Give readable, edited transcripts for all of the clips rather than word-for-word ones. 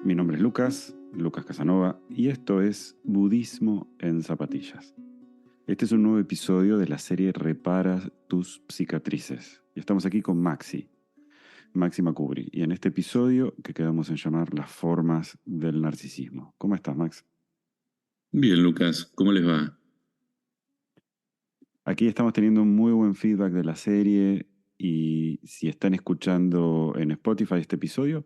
Mi nombre es Lucas Casanova, y esto es Budismo en Zapatillas. Este es un nuevo episodio de la serie Repara tus cicatrices. Y estamos aquí con Maxi Macubri. Y en este episodio que quedamos en llamar Las formas del narcisismo. ¿Cómo estás, Max? Bien, Lucas, ¿cómo les va? Aquí estamos teniendo un muy buen feedback de la serie, y si están escuchando en Spotify este episodio,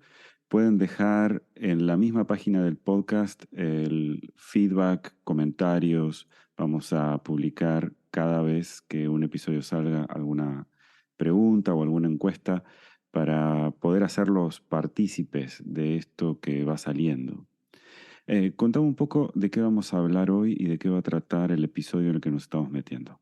pueden dejar en la misma página del podcast el feedback, comentarios. Vamos a publicar cada vez que un episodio salga alguna pregunta o alguna encuesta para poder hacerlos partícipes de esto que va saliendo. Contame un poco de qué vamos a hablar hoy y de qué va a tratar el episodio en el que nos estamos metiendo.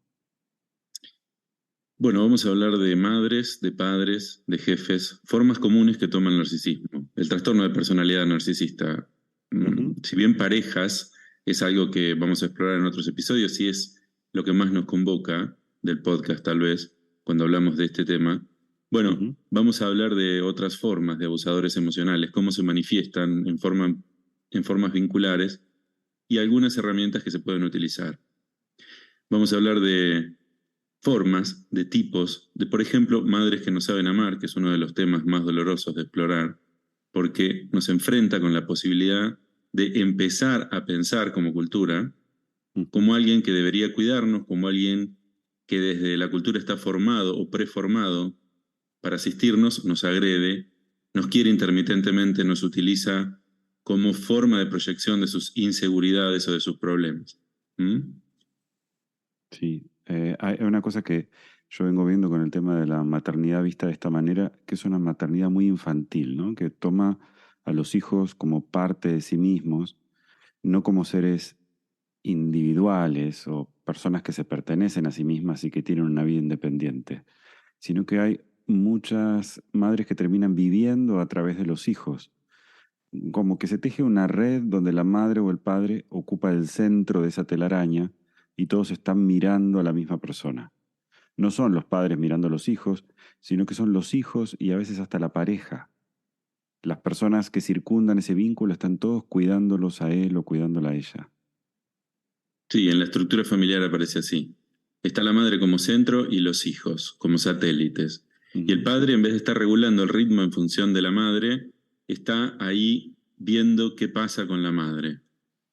Bueno, vamos a hablar de madres, de padres, de jefes, formas comunes que toma el narcisismo, el trastorno de personalidad narcisista. Ujú. Si bien parejas es algo que vamos a explorar en otros episodios y es lo que más nos convoca del podcast tal vez cuando hablamos de este tema, bueno, Ujú. vamos a hablar de otras formas de abusadores emocionales, cómo se manifiestan en formas vinculares y algunas herramientas que se pueden utilizar. Vamos a hablar de formas, de tipos, de por ejemplo, madres que no saben amar, que es uno de los temas más dolorosos de explorar, porque nos enfrenta con la posibilidad de empezar a pensar como cultura, Ujú. como alguien que debería cuidarnos, como alguien que desde la cultura está formado o preformado para asistirnos, nos agrede, nos quiere intermitentemente, nos utiliza como forma de proyección de sus inseguridades o de sus problemas. ¿Mm? Sí, hay una cosa que yo vengo viendo con el tema de la maternidad vista de esta manera, que es una maternidad muy infantil, ¿no? Que toma a los hijos como parte de sí mismos, no como seres individuales o personas que se pertenecen a sí mismas y que tienen una vida independiente, sino que hay muchas madres que terminan viviendo a través de los hijos, como que se teje una red donde la madre o el padre ocupa el centro de esa telaraña y todos están mirando a la misma persona. No son los padres mirando a los hijos, sino que son los hijos y a veces hasta la pareja. Las personas que circundan ese vínculo están todos cuidándolos a él o cuidándola a ella. Sí, en la estructura familiar aparece así. Está la madre como centro y los hijos como satélites. Y el Ujú. padre, en vez de estar regulando el ritmo en función de la madre, está ahí viendo qué pasa con la madre.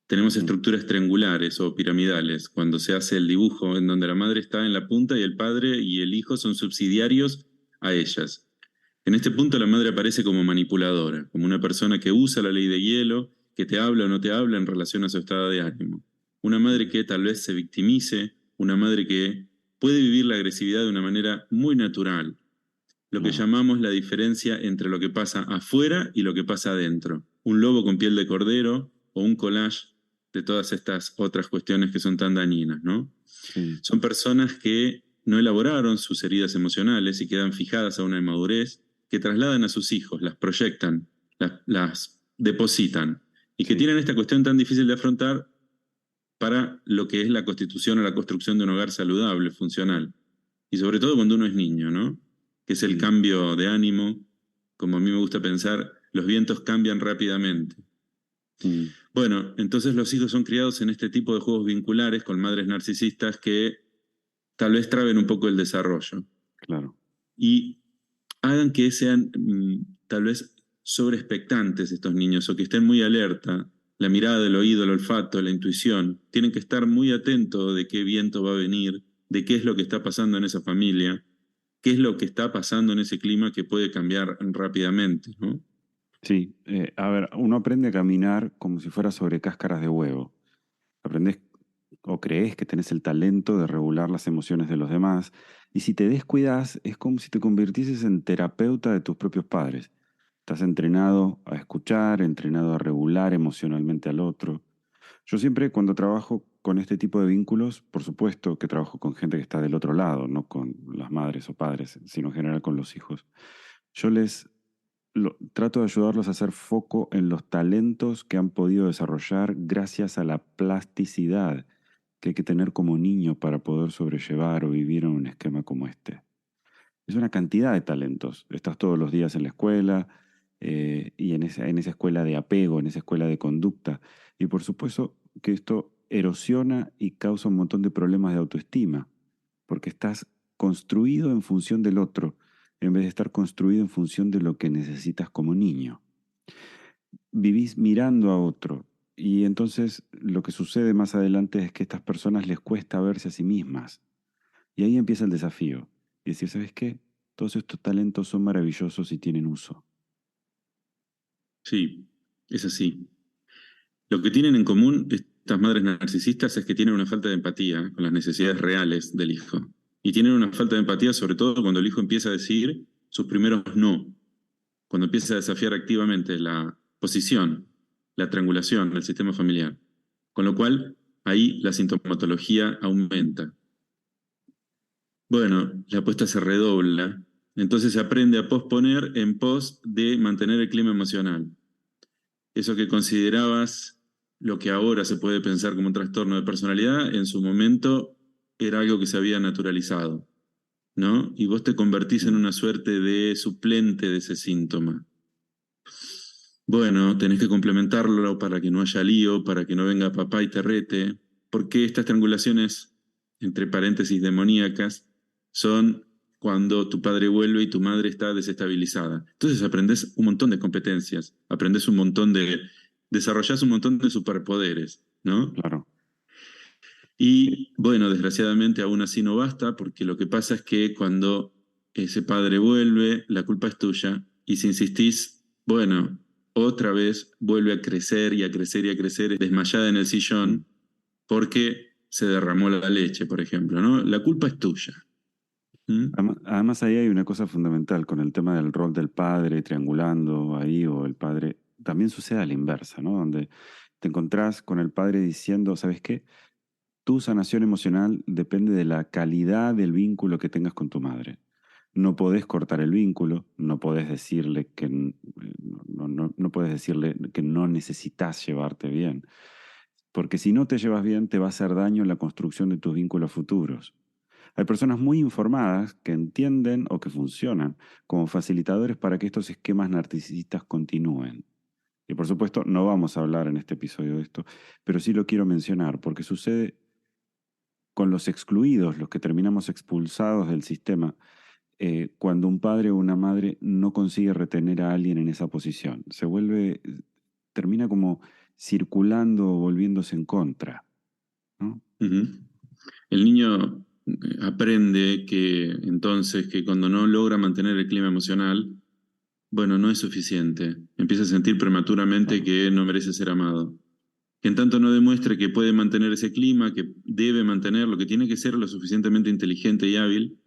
Tenemos Ujú. estructuras triangulares o piramidales, cuando se hace el dibujo en donde la madre está en la punta y el padre y el hijo son subsidiarios a ellas. En este punto la madre aparece como manipuladora, como una persona que usa la ley de hielo, que te habla o no te habla en relación a su estado de ánimo. Una madre que tal vez se victimice, una madre que puede vivir la agresividad de una manera muy natural, lo que Claro. llamamos la diferencia entre lo que pasa afuera y lo que pasa adentro. Un lobo con piel de cordero o un collage de todas estas otras cuestiones que son tan dañinas, ¿no? Sí. Son personas que no elaboraron sus heridas emocionales y quedan fijadas a una inmadurez, que trasladan a sus hijos, las proyectan, las depositan, y que Sí. tienen esta cuestión tan difícil de afrontar para lo que es la constitución o la construcción de un hogar saludable, funcional. Y sobre todo cuando uno es niño, ¿no? Que es el Mm. cambio de ánimo, como a mí me gusta pensar, los vientos cambian rápidamente. Mm. Bueno, entonces los hijos son criados en este tipo de juegos vinculares con madres narcisistas que tal vez traben un poco el desarrollo Claro. y hagan que sean tal vez sobreexpectantes estos niños o que estén muy alerta. La mirada, el oído, el olfato, la intuición. Tienen que estar muy atentos de qué viento va a venir, de qué es lo que está pasando en esa familia, qué es lo que está pasando en ese clima que puede cambiar rápidamente, ¿no? Sí, a ver, uno aprende a caminar como si fuera sobre cáscaras de huevo. Aprendes o crees que tenés el talento de regular las emociones de los demás, y si te descuidas es como si te convirtieses en terapeuta de tus propios padres. Estás entrenado a escuchar, entrenado a regular emocionalmente al otro. Yo siempre cuando trabajo con este tipo de vínculos, por supuesto que trabajo con gente que está del otro lado, no con las madres o padres, sino en general con los hijos. Yo trato de ayudarlos a hacer foco en los talentos que han podido desarrollar gracias a la plasticidad que hay que tener como niño para poder sobrellevar o vivir en un esquema como este. Es una cantidad de talentos. Estás todos los días en la escuela, y en esa escuela de apego, en esa escuela de conducta. Y por supuesto que esto erosiona y causa un montón de problemas de autoestima, porque estás construido en función del otro, en vez de estar construido en función de lo que necesitas como niño. Vivís mirando a otro, y entonces lo que sucede más adelante es que a estas personas les cuesta verse a sí mismas. Y ahí empieza el desafío. Y decir, ¿sabes qué? Todos estos talentos son maravillosos y tienen uso. Sí, es así. Lo que tienen en común estas madres narcisistas es que tienen una falta de empatía con las necesidades reales del hijo. Y tienen una falta de empatía sobre todo cuando el hijo empieza a decir sus primeros no, cuando empieza a desafiar activamente la posición, la triangulación del sistema familiar. Con lo cual, ahí la sintomatología aumenta. Bueno, la apuesta se redobla, entonces se aprende a posponer en pos de mantener el clima emocional. Eso que considerabas lo que ahora se puede pensar como un trastorno de personalidad, en su momento era algo que se había naturalizado, ¿no? Y vos te convertís en Sí. una suerte de suplente de ese síntoma. Bueno, tenés que complementarlo para que no haya lío, para que no venga papá y te rete, porque estas triangulaciones, entre paréntesis, demoníacas, son cuando tu padre vuelve y tu madre está desestabilizada. Entonces aprendes un montón de competencias, aprendes un montón desarrollas un montón de superpoderes, ¿no? Claro. Eh, Y bueno, desgraciadamente aún así no basta, porque lo que pasa es que cuando ese padre vuelve, la culpa es tuya, y si insistís, bueno, otra vez vuelve a crecer y a crecer y a crecer, desmayada en el sí. sillón, porque se derramó la leche, por ejemplo, ¿no? La culpa es tuya. ¿Mm? Además, ahí hay una cosa fundamental con el tema del rol del padre triangulando ahí o el padre. También sucede a la inversa, ¿no? Donde te encontrás con el padre diciendo, ¿sabes qué? Tu sanación emocional depende de la calidad del vínculo que tengas con tu madre. No podés cortar el vínculo, no podés decirle que no podés decirle que no necesitas llevarte bien, porque si no te llevas bien te va a hacer daño en la construcción de tus vínculos futuros. Hay personas muy informadas que entienden o que funcionan como facilitadores para que estos esquemas narcisistas continúen. Y por supuesto, no vamos a hablar en este episodio de esto, pero sí lo quiero mencionar porque sucede con los excluidos, los que terminamos expulsados del sistema, cuando un padre o una madre no consigue retener a alguien en esa posición. Termina como circulando o volviéndose en contra, ¿no? Ujú. El niño aprende que entonces que cuando no logra mantener el clima emocional, bueno, no es suficiente. Empieza a sentir prematuramente Claro. que no merece ser amado. Que en tanto no demuestre que puede mantener ese clima, que debe mantenerlo, que tiene que ser lo suficientemente inteligente y hábil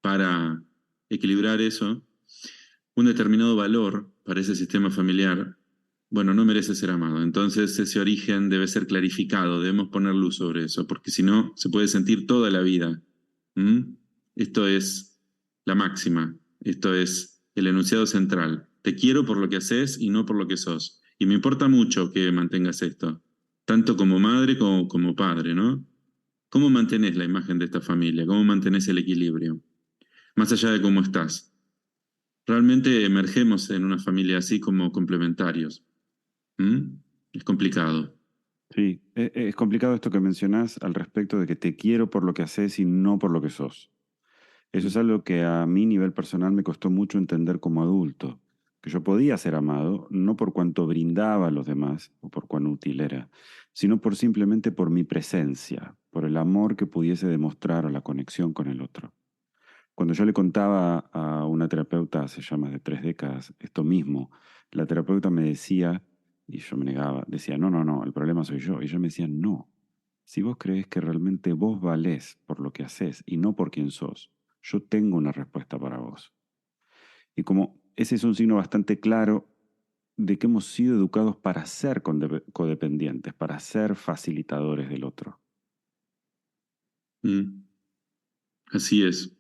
para equilibrar eso, un determinado valor para ese sistema familiar, bueno, no merece ser amado. Entonces ese origen debe ser clarificado, debemos poner luz sobre eso, porque si no, se puede sentir toda la vida. ¿Mm? Esto es la máxima, esto es el enunciado central. Te quiero por lo que haces y no por lo que sos. Y me importa mucho que mantengas esto, tanto como madre como padre, ¿no? ¿Cómo mantenés la imagen de esta familia? ¿Cómo mantenés el equilibrio? Más allá de cómo estás. Realmente emergemos en una familia así como complementarios. ¿Mm? Es complicado. Sí, es complicado esto que mencionás al respecto de que te quiero por lo que haces y no por lo que sos. Eso es Mm. algo que a mí, nivel personal, me costó mucho entender como adulto, que yo podía ser amado no por cuanto brindaba a los demás o por cuán útil era, sino por simplemente por mi presencia, por el amor que pudiese demostrar o la conexión con el otro. Cuando yo le contaba a una terapeuta hace ya más de 3 décadas esto mismo, la terapeuta me decía, y yo me negaba, decía, no, no, no, el problema soy yo. Y ella me decía, no, si vos crees que realmente vos valés por lo que haces y no por quién sos, yo tengo una respuesta para vos. Y como ese es un signo bastante claro de que hemos sido educados para ser codependientes, para ser facilitadores del otro. Mm. Así es.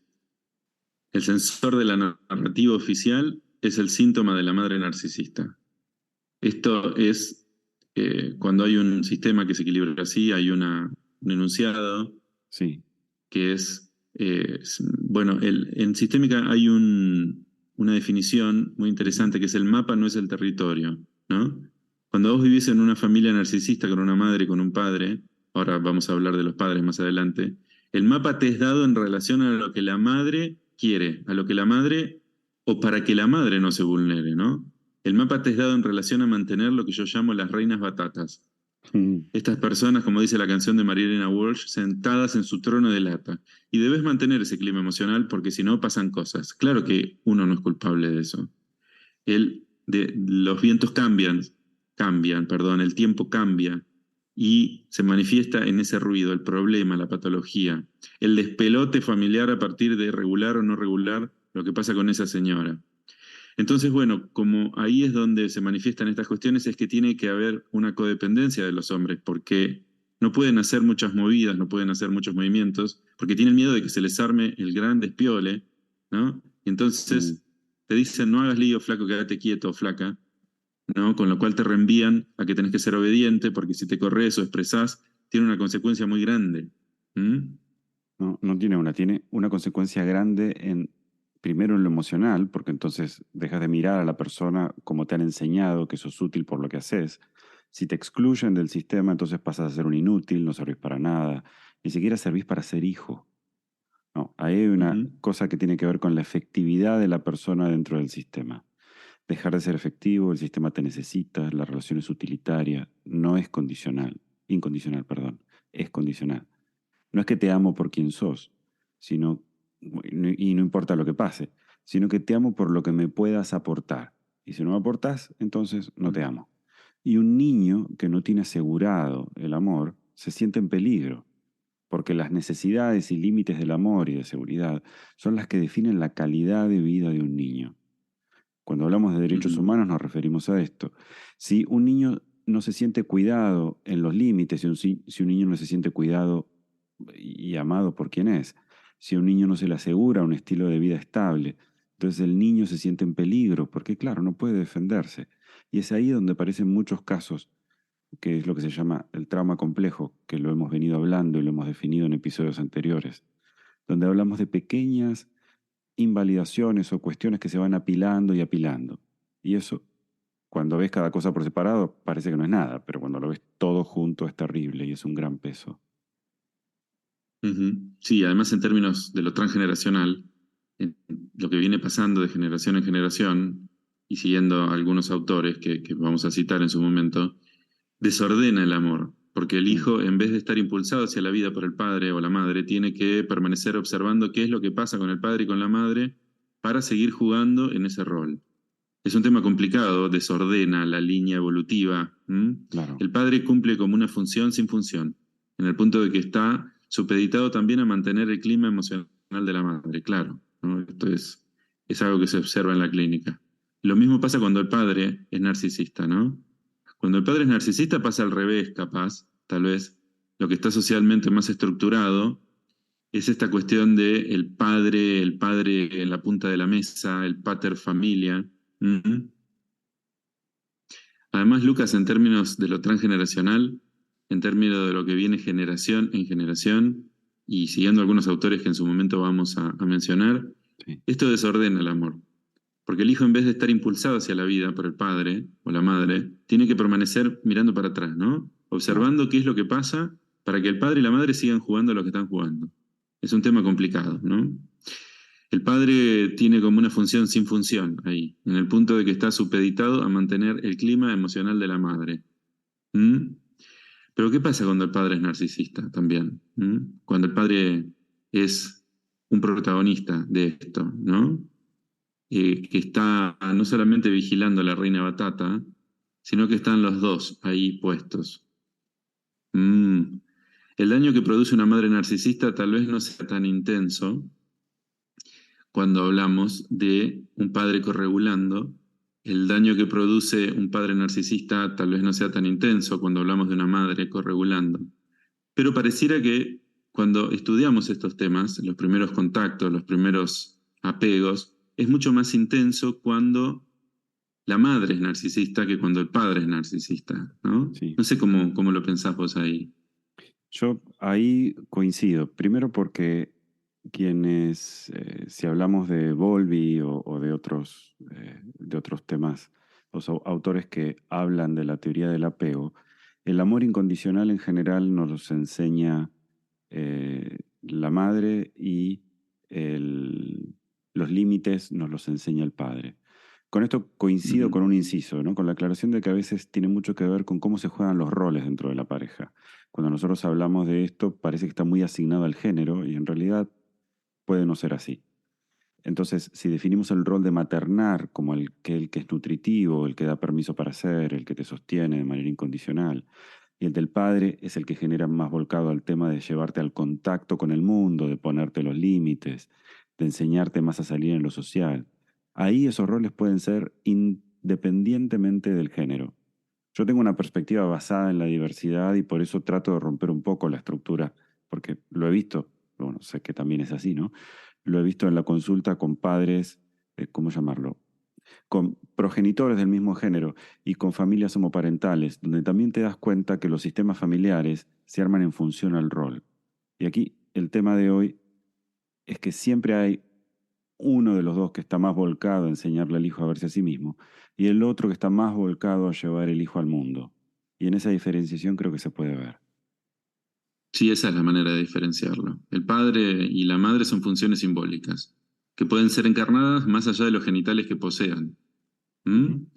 El sensor de la narrativa oficial es el síntoma de la madre narcisista. Esto es cuando hay un sistema que se equilibra así, hay un enunciado Sí, que es, bueno, en sistémica hay un una definición muy interesante que es el mapa no es el territorio, ¿no? Cuando vos vivís en una familia narcisista con una madre y con un padre, ahora vamos a hablar de los padres más adelante, el mapa te es dado en relación a lo que la madre quiere, a lo que la madre, o para que la madre no se vulnere, ¿no? El mapa te es dado en relación a mantener lo que yo llamo las reinas batatas. Mm, Estas personas, como dice la canción de Marilyn Walsh, sentadas en su trono de lata. Y debes mantener ese clima emocional porque si no pasan cosas. Claro que uno no es culpable de eso. Los vientos perdón, el tiempo cambia y se manifiesta en ese ruido, el problema, la patología, el despelote familiar a partir de regular o no regular lo que pasa con esa señora. Entonces, bueno, como ahí es donde se manifiestan estas cuestiones, es que tiene que haber una codependencia de los hombres, porque no pueden hacer muchas movidas, no pueden hacer muchos movimientos, porque tienen miedo de que se les arme el gran despiole, ¿no? Y mm. entonces te dicen, no hagas lío, flaco, quédate quieto, flaca, ¿no? Con lo cual te reenvían a que tenés que ser obediente, porque si te corres o expresás, tiene una consecuencia muy grande. ¿Mm? No, no tiene una, tiene una consecuencia grande en, primero en lo emocional, porque entonces dejas de mirar a la persona como te han enseñado que sos útil por lo que haces. Si te excluyen del sistema, entonces pasas a ser un inútil, no servís para nada, ni siquiera servís para ser hijo. No, ahí hay una Ujú, cosa que tiene que ver con la efectividad de la persona dentro del sistema. Dejar de ser efectivo, el sistema te necesita, la relación es utilitaria, no es condicional, incondicional, perdón, es condicional. No es que te amo por quien sos, sino, y no importa lo que pase, sino que te amo por lo que me puedas aportar. Y si no me aportás, entonces no te amo. Y un niño que no tiene asegurado el amor se siente en peligro, porque las necesidades y límites del amor y de seguridad son las que definen la calidad de vida de un niño. Cuando hablamos de derechos ujú, humanos nos referimos a esto. Si un niño no se siente cuidado en los límites, si un niño no se siente cuidado y amado por quien es, si a un niño no se le asegura un estilo de vida estable, entonces el niño se siente en peligro porque, claro, no puede defenderse. Y es ahí donde aparecen muchos casos, que es lo que se llama el trauma complejo, que lo hemos venido hablando y lo hemos definido en episodios anteriores, donde hablamos de pequeñas invalidaciones o cuestiones que se van apilando y apilando. Y eso, cuando ves cada cosa por separado, parece que no es nada, pero cuando lo ves todo junto es terrible y es un gran peso. ujú. Sí, además en términos de lo transgeneracional, en lo que viene pasando de generación en generación, y siguiendo algunos autores que vamos a citar en su momento, desordena el amor, porque el Mm, hijo, en vez de estar impulsado hacia la vida por el padre o la madre, tiene que permanecer observando qué es lo que pasa con el padre y con la madre para seguir jugando en ese rol. Es un tema complicado, desordena la línea evolutiva. ¿M? claro. El padre cumple como una función sin función, en el punto de que está supeditado también a mantener el clima emocional de la madre, claro, ¿no? Esto es algo que se observa en la clínica. Lo mismo pasa cuando el padre es narcisista, ¿no? Cuando el padre es narcisista pasa al revés, capaz, tal vez. Lo que está socialmente más estructurado es esta cuestión de el padre en la punta de la mesa, el pater familia. Ujú. Además, Lucas, en términos de lo transgeneracional, en términos de lo que viene generación en generación, y siguiendo algunos autores que en su momento vamos a mencionar, Sí. esto desordena el amor. Porque el hijo, en vez de estar impulsado hacia la vida por el padre o la madre, tiene que permanecer mirando para atrás, ¿no? Claro. Observando qué es lo que pasa para que el padre y la madre sigan jugando a lo que están jugando. Es un tema complicado, ¿no? El padre tiene como una función sin función ahí, en el punto de que está supeditado a mantener el clima emocional de la madre. ¿Mm? Pero ¿qué pasa cuando el padre es narcisista también? ¿Mm? Cuando el padre es un protagonista de esto, ¿no? Que está no solamente vigilando a la reina Batata, sino que están los dos ahí puestos. Mm. El daño que produce una madre narcisista tal vez no sea tan intenso cuando hablamos de un padre corregulando. El daño que produce un padre narcisista tal vez no sea tan intenso cuando hablamos de una madre corregulando. Pero pareciera que cuando estudiamos estos temas, los primeros contactos, los primeros apegos, es mucho más intenso cuando la madre es narcisista que cuando el padre es narcisista, ¿no? Sí. No sé cómo lo pensás vos ahí. Yo ahí coincido. Primero porque si hablamos de Bowlby o de otros temas, los autores que hablan de la teoría del apego, el amor incondicional en general nos los enseña la madre y los límites nos los enseña el padre. Con esto coincido Ujú. con un inciso, ¿no? Con la aclaración de que a veces tiene mucho que ver con cómo se juegan los roles dentro de la pareja. Cuando nosotros hablamos de esto, parece que está muy asignado al género y en realidad puede no ser así. Entonces, si definimos el rol de maternar como el que es nutritivo, el que da permiso para hacer, el que te sostiene de manera incondicional, y el del padre es el que genera más volcado al tema de llevarte al contacto con el mundo, de ponerte los límites, de enseñarte más a salir en lo social. Ahí esos roles pueden ser independientemente del género. Yo tengo una perspectiva basada en la diversidad y por eso trato de romper un poco la estructura, porque lo he visto, bueno, sé que también es así, ¿no? Lo he visto en la consulta con padres, ¿cómo llamarlo? Con progenitores del mismo género y con familias homoparentales, donde también te das cuenta que los sistemas familiares se arman en función al rol. Y aquí el tema de hoy es que siempre hay uno de los dos que está más volcado a enseñarle al hijo a verse a sí mismo y el otro que está más volcado a llevar el hijo al mundo. Y en esa diferenciación creo que se puede ver. Sí, esa es la manera de diferenciarlo. El padre y la madre son funciones simbólicas, que pueden ser encarnadas más allá de los genitales que posean. Ujú. ¿Mm?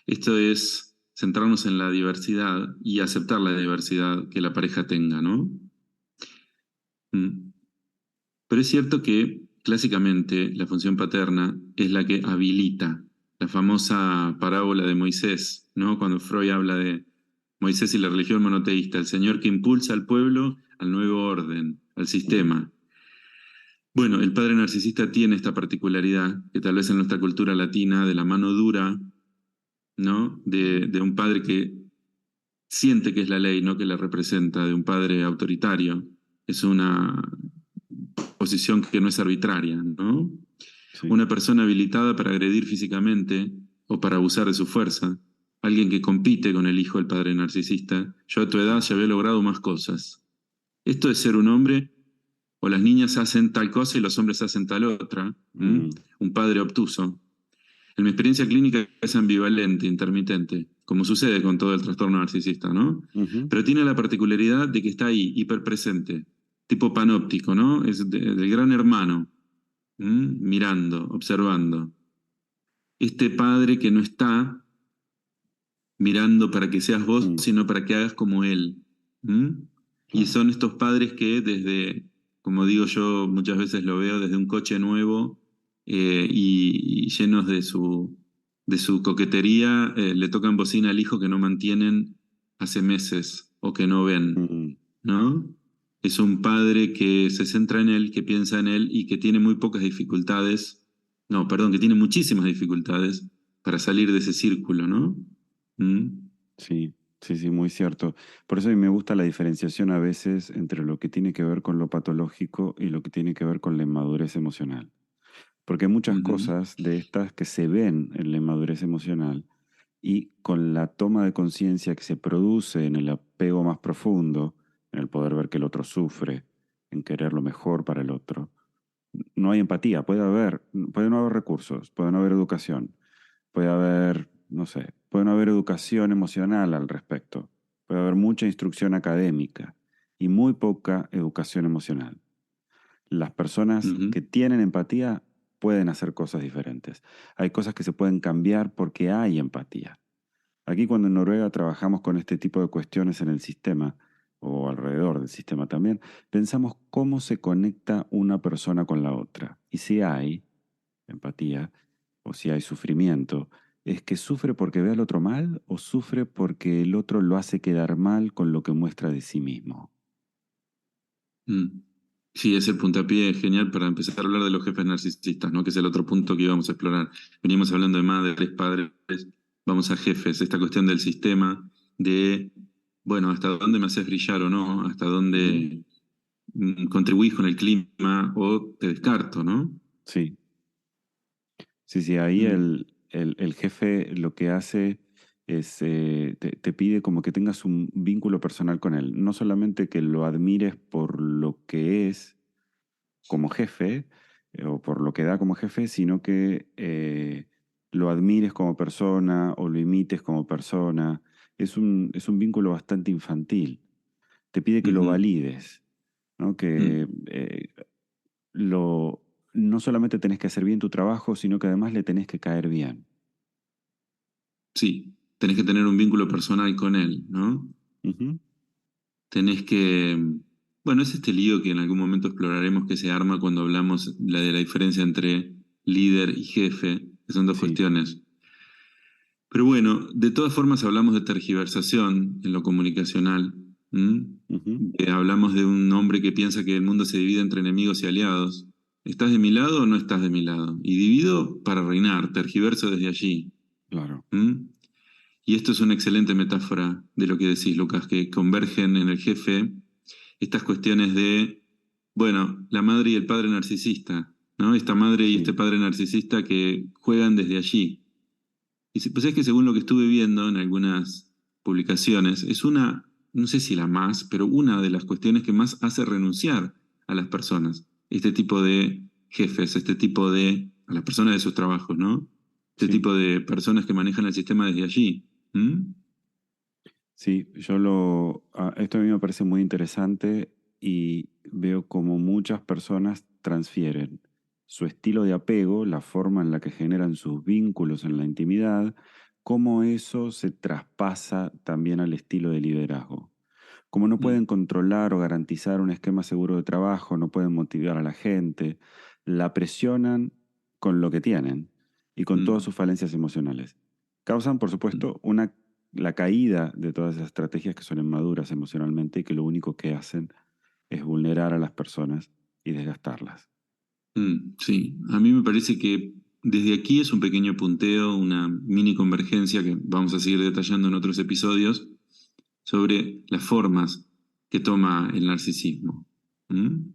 Esto es centrarnos en la diversidad y aceptar la diversidad que la pareja tenga, ¿no? ¿Mm? Pero es cierto que clásicamente la función paterna es la que habilita la famosa parábola de Moisés, ¿no? Cuando Freud habla de Moisés y la religión monoteísta, el Señor que impulsa al pueblo al nuevo orden, al Mm, sistema. Bueno, el padre narcisista tiene esta particularidad que tal vez en nuestra cultura latina, de la mano dura, ¿no? De un padre que siente que es la ley, no que la representa, de un padre autoritario. Es una posición que no es arbitraria, ¿no? sí. Una persona habilitada para agredir físicamente o para abusar de su fuerza, alguien que compite con el hijo del padre narcisista. Yo a tu edad ya había logrado más cosas. Esto es ser un hombre, o las niñas hacen tal cosa y los hombres hacen tal otra. ¿M? Mm, Un padre obtuso. En mi experiencia clínica es ambivalente, intermitente, como sucede con todo el trastorno narcisista, ¿no? ujú, Pero tiene la particularidad de que está ahí, hiperpresente, tipo panóptico, ¿no? Es del gran hermano, mirando, observando. Este padre que no está mirando para que seas vos, mm, sino para que hagas como él. ¿M? Y claro. son estos padres que desde, como digo yo, muchas veces lo veo desde un coche nuevo y llenos de su coquetería, le tocan bocina al hijo que no mantienen hace meses o que no ven, Mm, ¿no? Es un padre que se centra en él, que piensa en él y que tiene muy pocas dificultades, no, perdón, que tiene muchísimas dificultades para salir de ese círculo, ¿no? ¿Mm? sí, sí, sí, muy cierto. Por eso a mí me gusta la diferenciación a veces entre lo que tiene que ver con lo patológico y lo que tiene que ver con la inmadurez emocional. Porque hay muchas Ujú. cosas de estas que se ven en la inmadurez emocional y con la toma de conciencia que se produce en el apego más profundo, en el poder ver que el otro sufre, en querer lo mejor para el otro, no hay empatía. Puede no haber recursos, puede no haber educación, puede haber, no sé, puede no haber educación emocional al respecto, puede haber mucha instrucción académica y muy poca educación emocional. Las personas Ujú. que tienen empatía pueden hacer cosas diferentes. Hay cosas que se pueden cambiar porque hay empatía. Aquí cuando en Noruega trabajamos con este tipo de cuestiones en el sistema, o alrededor del sistema también, pensamos cómo se conecta una persona con la otra. Y si hay empatía, o si hay sufrimiento, ¿es que sufre porque ve al otro mal o sufre porque el otro lo hace quedar mal con lo que muestra de sí mismo? Mm. Sí, es el puntapié genial para empezar a hablar de los jefes narcisistas, ¿no? Que es el otro punto que íbamos a explorar. Veníamos hablando de madres, padres, vamos a jefes, esta cuestión del sistema, de, bueno, hasta dónde me haces brillar o no, hasta Ujú. dónde contribuís con el clima o te descarto, ¿no? Sí, sí, sí, ahí Mm. el jefe lo que hace es, te pide como que tengas un vínculo personal con él. No solamente que lo admires por lo que es, como jefe o por lo que da como jefe, sino que lo admires como persona o lo imites como persona. Es un vínculo bastante infantil. Te pide que lo Ujú. valides, ¿no? Mm. Que no solamente tenés que hacer bien tu trabajo, sino que además le tenés que caer bien. Sí, tenés que tener un vínculo personal con él, ¿no? Ujú. Tenés que, bueno, es este lío que en algún momento exploraremos que se arma cuando hablamos de la diferencia entre líder y jefe, que son dos Sí. cuestiones. Pero bueno, de todas formas hablamos de tergiversación en lo comunicacional. ¿M? Ujú. Hablamos de un hombre que piensa que el mundo se divide entre enemigos y aliados. ¿Estás de mi lado o no estás de mi lado? Y divido para reinar, tergiverso desde allí. Claro. ¿M? Y esto es una excelente metáfora de lo que decís, Lucas, que convergen en el jefe estas cuestiones de, bueno, la madre y el padre narcisista, ¿no? Esta madre y este Sí. padre narcisista que juegan desde allí. Y pues es que según lo que estuve viendo en algunas publicaciones, es una, no sé si la más, pero una de las cuestiones que más hace renunciar a las personas. Este tipo de jefes, a las personas de sus trabajos, ¿no? Este Sí. tipo de personas que manejan el sistema desde allí. ¿Mm? Sí, esto a mí me parece muy interesante y veo como muchas personas transfieren su estilo de apego, la forma en la que generan sus vínculos en la intimidad, cómo eso se traspasa también al estilo de liderazgo. Como no Mm. pueden controlar o garantizar un esquema seguro de trabajo, no pueden motivar a la gente, la presionan con lo que tienen y con todas Mm. sus falencias emocionales. Causan, por Mm. supuesto, la caída de todas esas estrategias que son inmaduras emocionalmente y que lo único que hacen es vulnerar a las personas y desgastarlas. Sí, a mí me parece que desde aquí es un pequeño punteo, una mini convergencia que vamos a seguir detallando en otros episodios sobre las formas que toma el narcisismo. ¿Mm?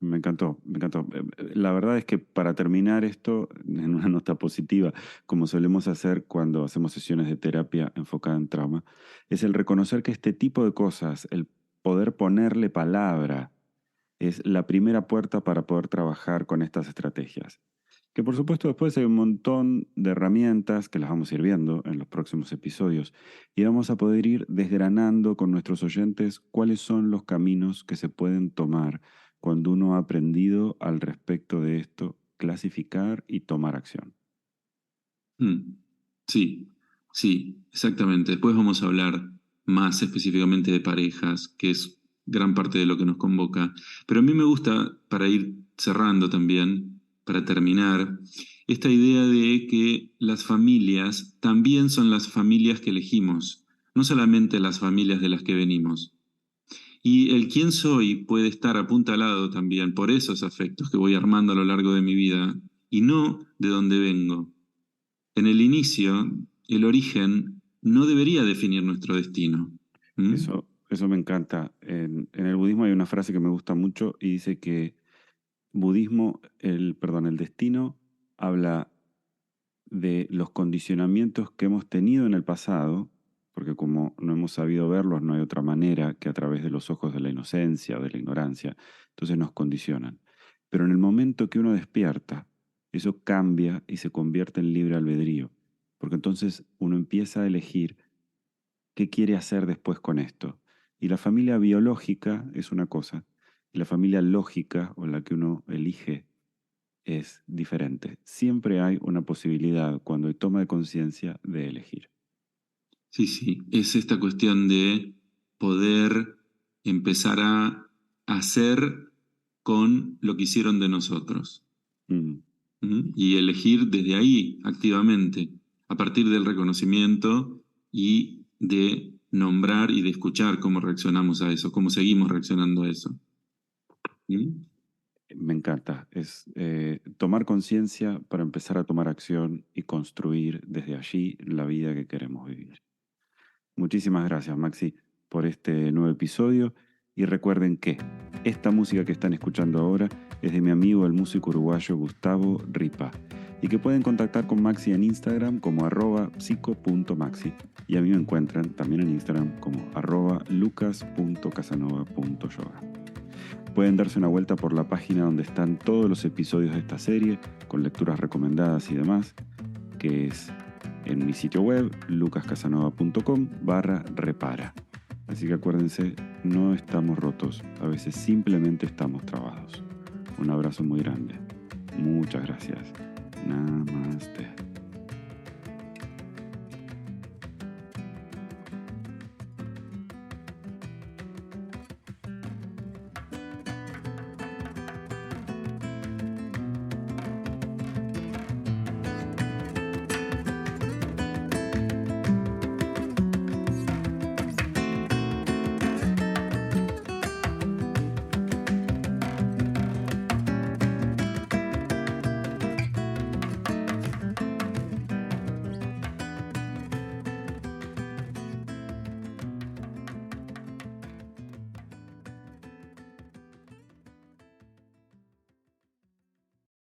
Me encantó, me encantó. La verdad es que para terminar esto en una nota positiva, como solemos hacer cuando hacemos sesiones de terapia enfocada en trauma, es el reconocer que este tipo de cosas, el poder ponerle palabra, es la primera puerta para poder trabajar con estas estrategias. Que por supuesto después hay un montón de herramientas que las vamos a ir viendo en los próximos episodios y vamos a poder ir desgranando con nuestros oyentes cuáles son los caminos que se pueden tomar cuando uno ha aprendido al respecto de esto, clasificar y tomar acción. Mm. Sí, sí, exactamente. Después vamos a hablar más específicamente de parejas, que es gran parte de lo que nos convoca. Pero a mí me gusta, para ir cerrando también, para terminar, esta idea de que las familias también son las familias que elegimos, no solamente las familias de las que venimos. Y el quién soy puede estar apuntalado también por esos afectos que voy armando a lo largo de mi vida y no de dónde vengo. En el inicio, el origen no debería definir nuestro destino. ¿Mm? Eso me encanta. En el budismo hay una frase que me gusta mucho y dice que el destino habla de los condicionamientos que hemos tenido en el pasado, porque como no hemos sabido verlos, no hay otra manera que a través de los ojos de la inocencia o de la ignorancia, entonces nos condicionan. Pero en el momento que uno despierta, eso cambia y se convierte en libre albedrío, porque entonces uno empieza a elegir qué quiere hacer después con esto. Y la familia biológica es una cosa, y la familia lógica o la que uno elige es diferente. Siempre hay una posibilidad cuando hay toma de conciencia de elegir. Sí, sí, es esta cuestión de poder empezar a hacer con lo que hicieron de nosotros. Mm, ¿Mm? Y elegir desde ahí activamente, a partir del reconocimiento y de nombrar y de escuchar cómo reaccionamos a eso, cómo seguimos reaccionando a eso. ¿Mm? me encanta. Es tomar conciencia para empezar a tomar acción y construir desde allí la vida que queremos vivir. Muchísimas gracias, Maxi, por este nuevo episodio. Y recuerden que esta música que están escuchando ahora es de mi amigo el músico uruguayo Gustavo Ripa y que pueden contactar con Maxi en Instagram como @psico.maxi y a mí me encuentran también en Instagram como @lucas.casanova.yoga. pueden darse una vuelta por la página donde están todos los episodios de esta serie, con lecturas recomendadas y demás, que es en mi sitio web, lucascasanova.com/repara. Así que acuérdense, no estamos rotos, a veces simplemente estamos trabados. Un abrazo muy grande. Muchas gracias. Namaste.